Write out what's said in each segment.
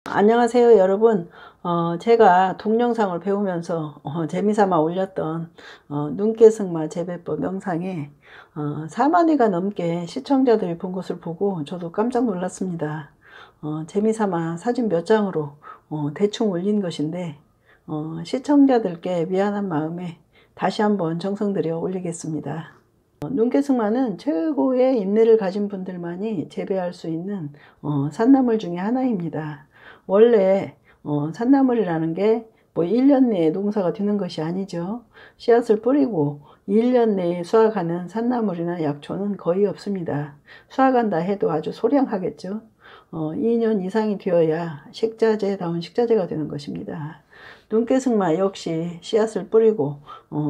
안녕하세요 여러분. 제가 동영상을 배우면서 재미삼아 올렸던 눈깨승마 재배법 영상에 4만회가 넘게 시청자들이 본 것을 보고 저도 깜짝 놀랐습니다. 재미삼아 사진 몇 장으로 대충 올린 것인데 시청자들께 미안한 마음에 다시 한번 정성 들여 올리겠습니다. 눈깨승마는 최고의 인내를 가진 분들만이 재배할 수 있는 산나물 중에 하나입니다. 원래 산나물이라는 게 뭐 1년 내에 농사가 되는 것이 아니죠. 씨앗을 뿌리고 1년 내에 수확하는 산나물이나 약초는 거의 없습니다. 수확한다 해도 아주 소량하겠죠. 2년 이상이 되어야 식자재다운 식자재가 되는 것입니다. 눈깨승마 역시 씨앗을 뿌리고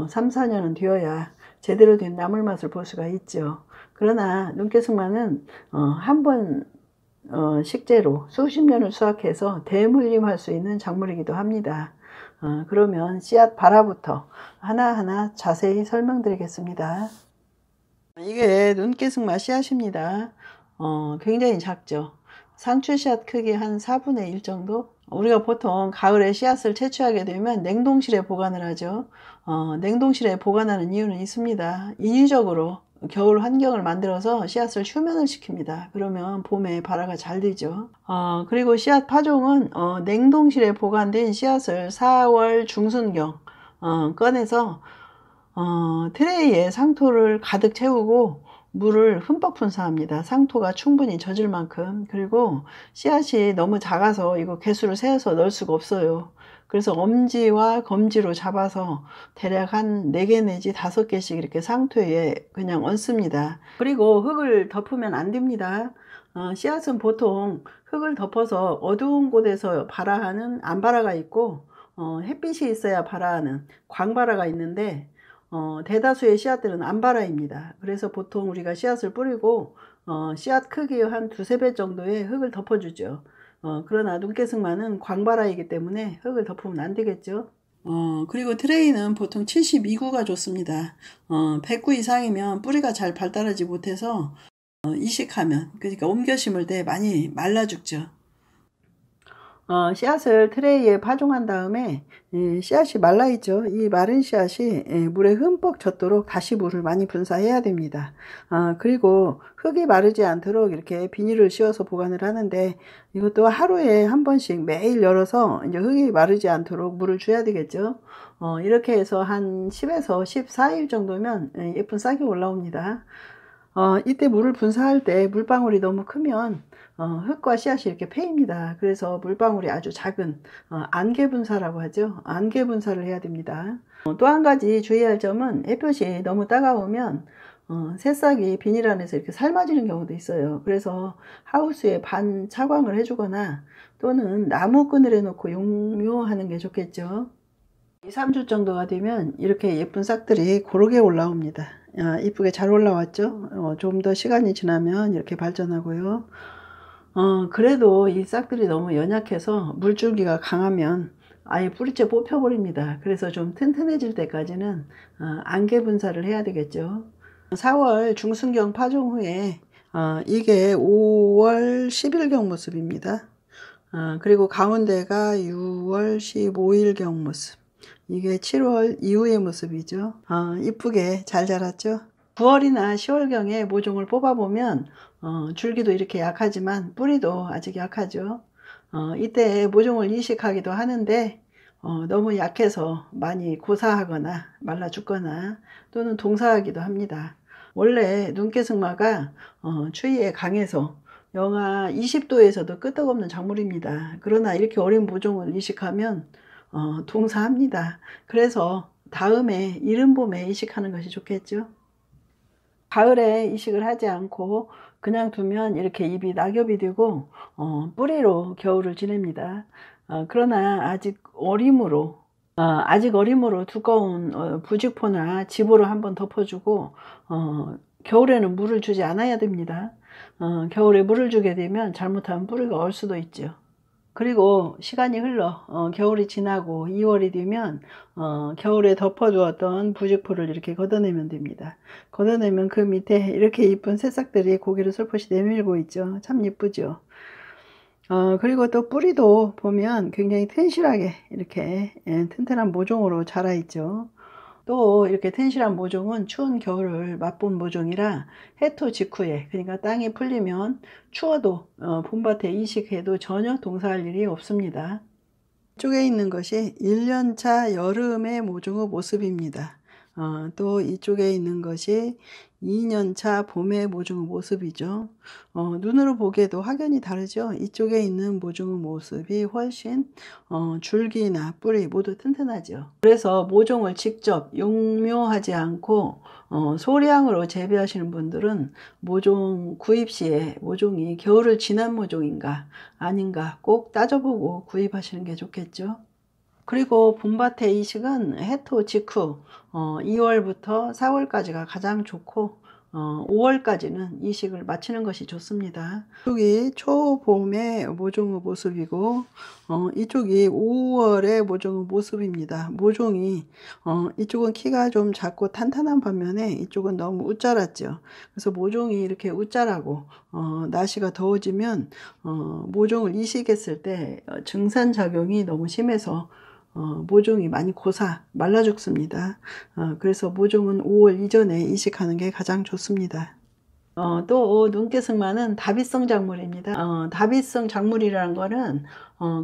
3, 4년은 되어야 제대로 된 나물 맛을 볼 수가 있죠. 그러나 눈깨승마는 한번 식재로 수십 년을 수확해서 대물림할 수 있는 작물이기도 합니다. 그러면 씨앗 발화부터 하나하나 자세히 설명드리겠습니다. 이게 눈깨승마 씨앗입니다. 굉장히 작죠. 상추 씨앗 크기 한 4분의 1 정도? 우리가 보통 가을에 씨앗을 채취하게 되면 냉동실에 보관을 하죠. 냉동실에 보관하는 이유는 있습니다. 인위적으로 겨울 환경을 만들어서 씨앗을 휴면을 시킵니다. 그러면 봄에 발화가 잘 되죠. 그리고 씨앗 파종은 냉동실에 보관된 씨앗을 4월 중순경 꺼내서 트레이에 상토를 가득 채우고 물을 흠뻑 분사합니다. 상토가 충분히 젖을 만큼. 그리고 씨앗이 너무 작아서 이거 개수를 세어서 넣을 수가 없어요. 그래서 엄지와 검지로 잡아서 대략 한 4개 내지 5개씩 이렇게 상토에 그냥 얹습니다. 그리고 흙을 덮으면 안 됩니다. 씨앗은 보통 흙을 덮어서 어두운 곳에서 발화하는 암발화가 있고 햇빛이 있어야 발화하는 광발화가 있는데 대다수의 씨앗들은 암발화입니다. 그래서 보통 우리가 씨앗을 뿌리고 씨앗 크기의 한 2~3배 정도의 흙을 덮어주죠. 그러나 눈깨승마는 광발화이기 때문에 흙을 덮으면 안 되겠죠. 그리고 트레이는 보통 72구가 좋습니다. 100구 이상이면 뿌리가 잘 발달하지 못해서 이식하면, 그러니까 옮겨 심을 때 많이 말라 죽죠. 씨앗을 트레이에 파종한 다음에 씨앗이 말라있죠. 이 마른 씨앗이 물에 흠뻑 젖도록 다시 물을 많이 분사해야 됩니다. 그리고 흙이 마르지 않도록 이렇게 비닐을 씌워서 보관을 하는데 이것도 하루에 한 번씩 매일 열어서 이제 흙이 마르지 않도록 물을 줘야 되겠죠. 이렇게 해서 한 10에서 14일 정도면 예쁜 싹이 올라옵니다. 이때 물을 분사할 때 물방울이 너무 크면 흙과 씨앗이 이렇게 패입니다. 그래서 물방울이 아주 작은 안개 분사라고 하죠. 안개 분사를 해야 됩니다. 또 한 가지 주의할 점은 햇볕이 너무 따가우면 새싹이 비닐 안에서 이렇게 삶아지는 경우도 있어요. 그래서 하우스에 반 차광을 해주거나 또는 나무 그늘에 놓고 용묘하는 게 좋겠죠. 2~3주 정도가 되면 이렇게 예쁜 싹들이 고르게 올라옵니다. 이쁘게 잘 올라왔죠. 좀 더 시간이 지나면 이렇게 발전하고요. 그래도 이 싹들이 너무 연약해서 물줄기가 강하면 아예 뿌리째 뽑혀버립니다. 그래서 좀 튼튼해질 때까지는 안개 분사를 해야 되겠죠. 4월 중순경 파종 후에 이게 5월 10일경 모습입니다. 그리고 가운데가 6월 15일경 모습. 이게 7월 이후의 모습이죠. 이쁘게 잘 자랐죠. 9월이나 10월경에 모종을 뽑아보면 줄기도 이렇게 약하지만 뿌리도 아직 약하죠. 이때 모종을 이식하기도 하는데 너무 약해서 많이 고사하거나 말라 죽거나 또는 동사하기도 합니다. 원래 눈깨승마가 추위에 강해서 영하 20도에서도 끄떡없는 작물입니다. 그러나 이렇게 어린 모종을 이식하면 동사합니다. 그래서 다음에 이른 봄에 이식하는 것이 좋겠죠. 가을에 이식을 하지 않고 그냥 두면 이렇게 잎이 낙엽이 되고 뿌리로 겨울을 지냅니다. 그러나 아직 어림으로 두꺼운 부직포나 지보로 한번 덮어주고 겨울에는 물을 주지 않아야 됩니다. 겨울에 물을 주게 되면 잘못하면 뿌리가 얼 수도 있죠. 그리고 시간이 흘러 겨울이 지나고 2월이 되면 겨울에 덮어주었던 부직포를 이렇게 걷어내면 됩니다. 걷어내면 그 밑에 이렇게 이쁜 새싹들이 고개를 솔솔히 내밀고 있죠. 참 예쁘죠. 그리고 또 뿌리도 보면 굉장히 튼실하게 이렇게 튼튼한 모종으로 자라 있죠. 또 이렇게 튼실한 모종은 추운 겨울을 맛본 모종이라 해토 직후에, 그러니까 땅이 풀리면 추워도 봄밭에 이식해도 전혀 동사할 일이 없습니다. 이쪽에 있는 것이 1년차 여름의 모종의 모습입니다. 또 이쪽에 있는 것이 2년차 봄의 모종의 모습이죠. 눈으로 보기에도 확연히 다르죠. 이쪽에 있는 모종의 모습이 훨씬 줄기나 뿌리 모두 튼튼하죠. 그래서 모종을 직접 용묘하지 않고 소량으로 재배하시는 분들은 모종 구입 시에 모종이 겨울을 지난 모종인가 아닌가 꼭 따져보고 구입하시는 게 좋겠죠. 그리고 봄밭의 이식은 해토 직후 2월부터 4월까지가 가장 좋고 5월까지는 이식을 마치는 것이 좋습니다. 이쪽이 초봄의 모종의 모습이고 이쪽이 5월의 모종의 모습입니다. 모종이 이쪽은 키가 좀 작고 탄탄한 반면에 이쪽은 너무 웃자랐죠. 그래서 모종이 이렇게 웃자라고 날씨가 더워지면 모종을 이식했을 때 증산작용이 너무 심해서 모종이 많이 고사 말라 죽습니다. 그래서 모종은 5월 이전에 이식하는 게 가장 좋습니다. 또 눈깨승마는 다비성 작물입니다. 다비성 작물이라는 거는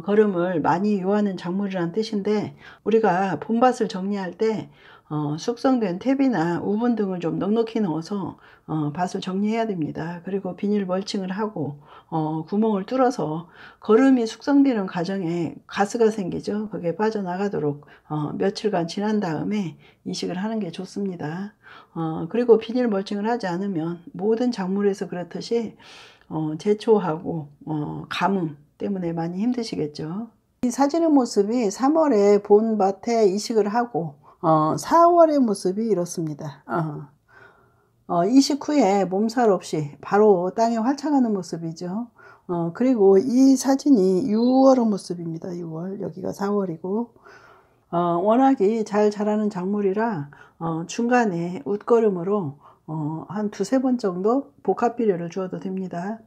거름을 많이 요하는 작물이라는 뜻인데, 우리가 봄밭을 정리할 때 숙성된 퇴비나 우분 등을 좀 넉넉히 넣어서 밭을 정리해야 됩니다. 그리고 비닐 멀칭을 하고 구멍을 뚫어서 거름이 숙성되는 과정에 가스가 생기죠. 그게 빠져나가도록 며칠간 지난 다음에 이식을 하는 게 좋습니다. 그리고 비닐 멀칭을 하지 않으면 모든 작물에서 그렇듯이 제초하고 가뭄 때문에 많이 힘드시겠죠. 이 사진의 모습이 3월에 봄밭에 이식을 하고 4월의 모습이 이렇습니다. 이식 후에 몸살 없이 바로 땅에 활착하는 모습이죠. 그리고 이 사진이 6월의 모습입니다. 6월, 여기가 4월이고 워낙이 잘 자라는 작물이라 중간에 웃거름으로 한 두세 번 정도 복합 비료를 주어도 됩니다.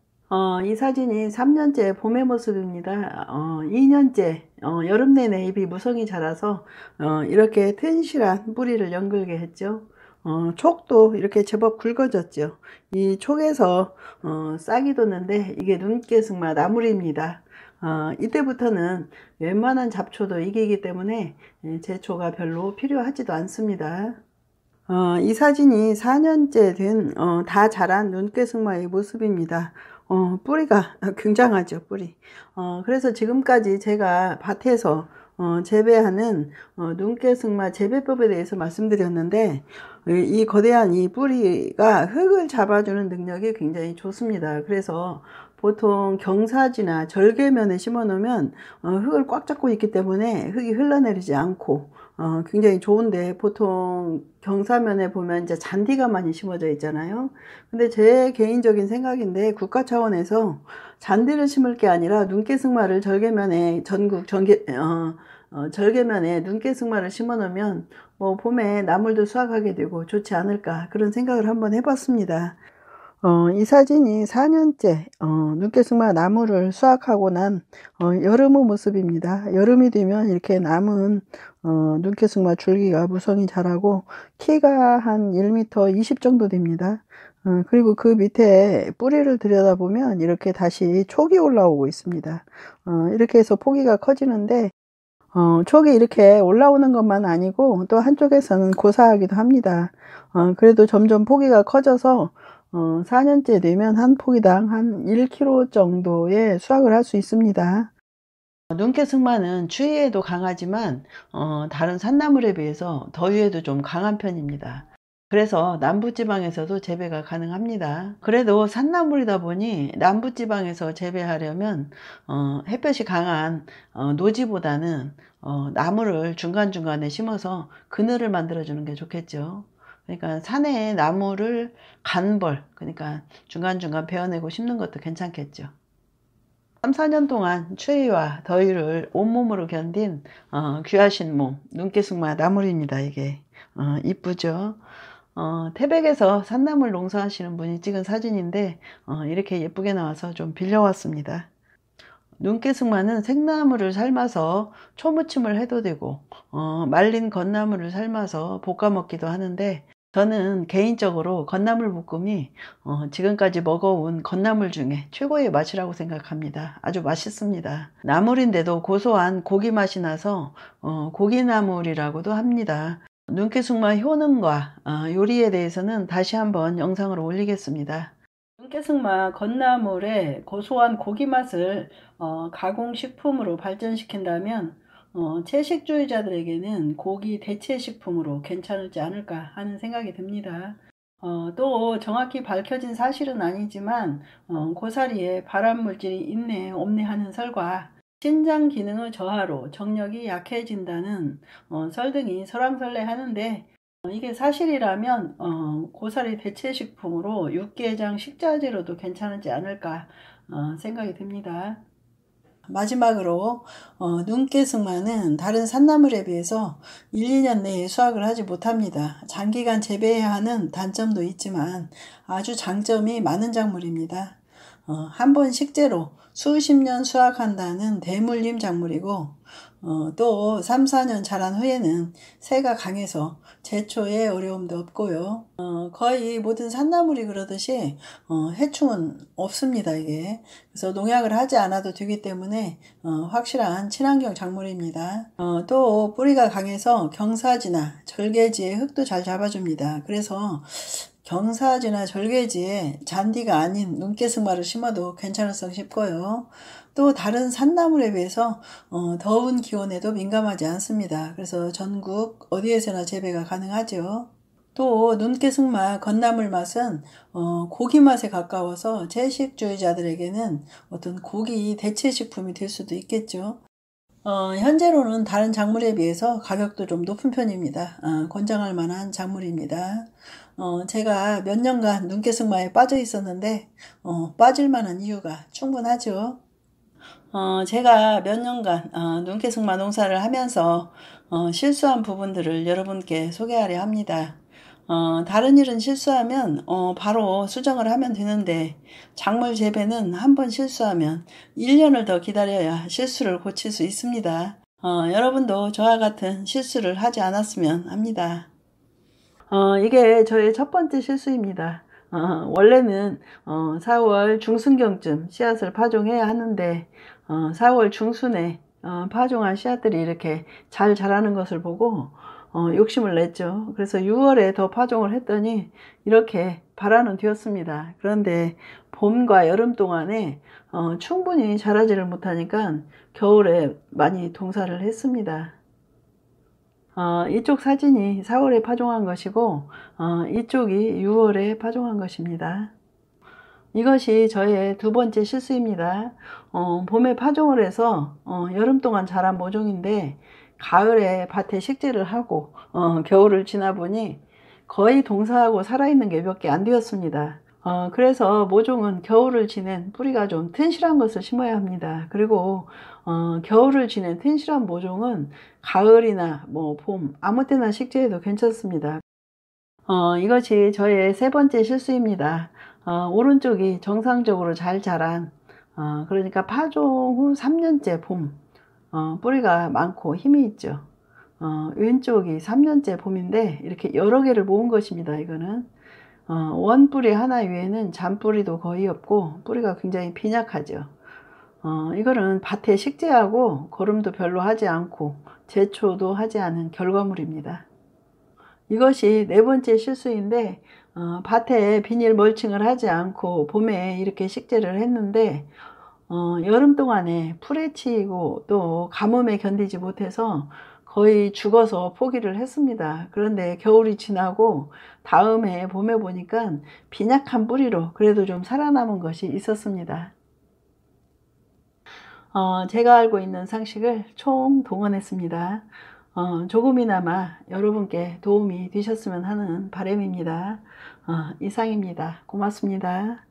이 사진이 3년째 봄의 모습입니다. 2년째 여름 내내 잎이 무성히 자라서 이렇게 튼실한 뿌리를 연글게 했죠. 촉도 이렇게 제법 굵어졌죠. 이 촉에서 싹이 돋는데 이게 눈깨승마 나물입니다. 이때부터는 웬만한 잡초도 이기기 때문에 제초가 별로 필요하지도 않습니다. 이 사진이 4년째 된 다 자란 눈깨승마의 모습입니다. 뿌리가 굉장하죠, 뿌리. 그래서 지금까지 제가 밭에서 재배하는 눈깨승마 재배법에 대해서 말씀드렸는데, 이 거대한 이 뿌리가 흙을 잡아주는 능력이 굉장히 좋습니다. 그래서 보통 경사지나 절개면에 심어 놓으면 흙을 꽉 잡고 있기 때문에 흙이 흘러내리지 않고 굉장히 좋은데, 보통 경사면에 보면 이제 잔디가 많이 심어져 있잖아요. 근데 제 개인적인 생각인데, 국가 차원에서 잔디를 심을 게 아니라 눈깨승마를 절개면에 절개면에 눈깨승마를 심어 놓으면 봄에 나물도 수확하게 되고 좋지 않을까, 그런 생각을 한번 해봤습니다. 이 사진이 4년째 눈깨승마 나무를 수확하고 난 여름의 모습입니다. 여름이 되면 이렇게 남은 눈깨승마 줄기가 무성히 자라고 키가 한 1m 20 정도 됩니다. 그리고 그 밑에 뿌리를 들여다보면 이렇게 다시 촉이 올라오고 있습니다. 이렇게 해서 포기가 커지는데, 촉이 이렇게 올라오는 것만 아니고 또 한쪽에서는 고사하기도 합니다. 그래도 점점 포기가 커져서 4년째 되면 한 포기당 한 1kg 정도의 수확을 할 수 있습니다. 눈깨승마는 추위에도 강하지만 다른 산나물에 비해서 더위에도 좀 강한 편입니다. 그래서 남부지방에서도 재배가 가능합니다. 그래도 산나물이다 보니 남부지방에서 재배하려면 햇볕이 강한 노지보다는 나무를 중간중간에 심어서 그늘을 만들어 주는 게 좋겠죠. 그러니까 산에 나무를 간벌, 그러니까 중간중간 베어내고 심는 것도 괜찮겠죠. 3, 4년 동안 추위와 더위를 온몸으로 견딘 귀하신 몸, 눈깨승마 나물입니다. 이게 이쁘죠. 태백에서 산나물 농사하시는 분이 찍은 사진인데 이렇게 예쁘게 나와서 좀 빌려왔습니다. 눈깨승마는 생나물을 삶아서 초무침을 해도 되고 말린 건나물을 삶아서 볶아 먹기도 하는데, 저는 개인적으로 건나물 볶음이 지금까지 먹어온 건나물 중에 최고의 맛이라고 생각합니다. 아주 맛있습니다. 나물인데도 고소한 고기 맛이 나서 고기나물이라고도 합니다. 눈깨승마 효능과 요리에 대해서는 다시 한번 영상을 올리겠습니다. 눈깨승마 건나물의 고소한 고기 맛을 가공식품으로 발전시킨다면 채식주의자들에게는 고기 대체식품으로 괜찮을지 않을까 하는 생각이 듭니다. 또 정확히 밝혀진 사실은 아니지만 고사리에 발암물질이 있네 없네 하는 설과 신장 기능의 저하로 정력이 약해진다는 설 등이 설왕설래하는데, 이게 사실이라면 고사리 대체식품으로 육개장 식자재로도 괜찮지 않을까 생각이 듭니다. 마지막으로 눈깨승마는 다른 산나물에 비해서 1, 2년 내에 수확을 하지 못합니다. 장기간 재배해야 하는 단점도 있지만 아주 장점이 많은 작물입니다. 한 번 식재로 수십 년 수확한다는 대물림 작물이고, 또 3, 4년 자란 후에는 새가 강해서 제초에 어려움도 없고요. 거의 모든 산나물이 그러듯이 해충은 없습니다, 이게. 그래서 농약을 하지 않아도 되기 때문에 확실한 친환경 작물입니다. 또 뿌리가 강해서 경사지나 절개지의 흙도 잘 잡아줍니다. 그래서 경사지나 절개지에 잔디가 아닌 눈깨승마를 심어도 괜찮을성 싶고요. 또 다른 산나물에 비해서 더운 기온에도 민감하지 않습니다. 그래서 전국 어디에서나 재배가 가능하죠. 또 눈깨승마 건나물 맛은 고기 맛에 가까워서 채식주의자들에게는 어떤 고기 대체식품이 될 수도 있겠죠. 현재로는 다른 작물에 비해서 가격도 좀 높은 편입니다. 권장할 만한 작물입니다. 제가 몇 년간 눈깨승마에 빠져 있었는데 빠질 만한 이유가 충분하죠. 제가 몇 년간 눈깨승마 농사를 하면서 실수한 부분들을 여러분께 소개하려 합니다. 다른 일은 실수하면 바로 수정을 하면 되는데, 작물 재배는 한번 실수하면 1년을 더 기다려야 실수를 고칠 수 있습니다. 여러분도 저와 같은 실수를 하지 않았으면 합니다. 이게 저의 첫 번째 실수입니다. 원래는 4월 중순경쯤 씨앗을 파종해야 하는데 4월 중순에 파종한 씨앗들이 이렇게 잘 자라는 것을 보고 욕심을 냈죠. 그래서 6월에 더 파종을 했더니 이렇게 발화는 되었습니다. 그런데 봄과 여름 동안에 충분히 자라지를 못하니까 겨울에 많이 동사를 했습니다. 이쪽 사진이 4월에 파종한 것이고 이쪽이 6월에 파종한 것입니다. 이것이 저의 두 번째 실수입니다. 봄에 파종을 해서 여름 동안 자란 모종인데 가을에 밭에 식재를 하고 겨울을 지나 보니 거의 동사하고 살아있는 게 몇 개 안 되었습니다. 그래서 모종은 겨울을 지낸 뿌리가 좀 튼실한 것을 심어야 합니다. 그리고 겨울을 지낸 튼실한 모종은 가을이나 봄 아무 때나 식재해도 괜찮습니다. 이것이 저의 세 번째 실수입니다. 오른쪽이 정상적으로 잘 자란 그러니까 파종 후 3년째 봄, 뿌리가 많고 힘이 있죠. 왼쪽이 3년째 봄인데 이렇게 여러 개를 모은 것입니다. 이거는 원뿌리 하나 위에는 잔뿌리도 거의 없고 뿌리가 굉장히 빈약하죠. 이거는 밭에 식재하고 거름도 별로 하지 않고 제초도 하지 않은 결과물입니다. 이것이 네 번째 실수인데 밭에 비닐 멀칭을 하지 않고 봄에 이렇게 식재를 했는데 여름 동안에 풀에 치이고 또 가뭄에 견디지 못해서 거의 죽어서 포기를 했습니다. 그런데 겨울이 지나고 다음 해 봄에 보니까 빈약한 뿌리로 그래도 좀 살아남은 것이 있었습니다. 제가 알고 있는 상식을 총 동원했습니다. 조금이나마 여러분께 도움이 되셨으면 하는 바람입니다. 이상입니다. 고맙습니다.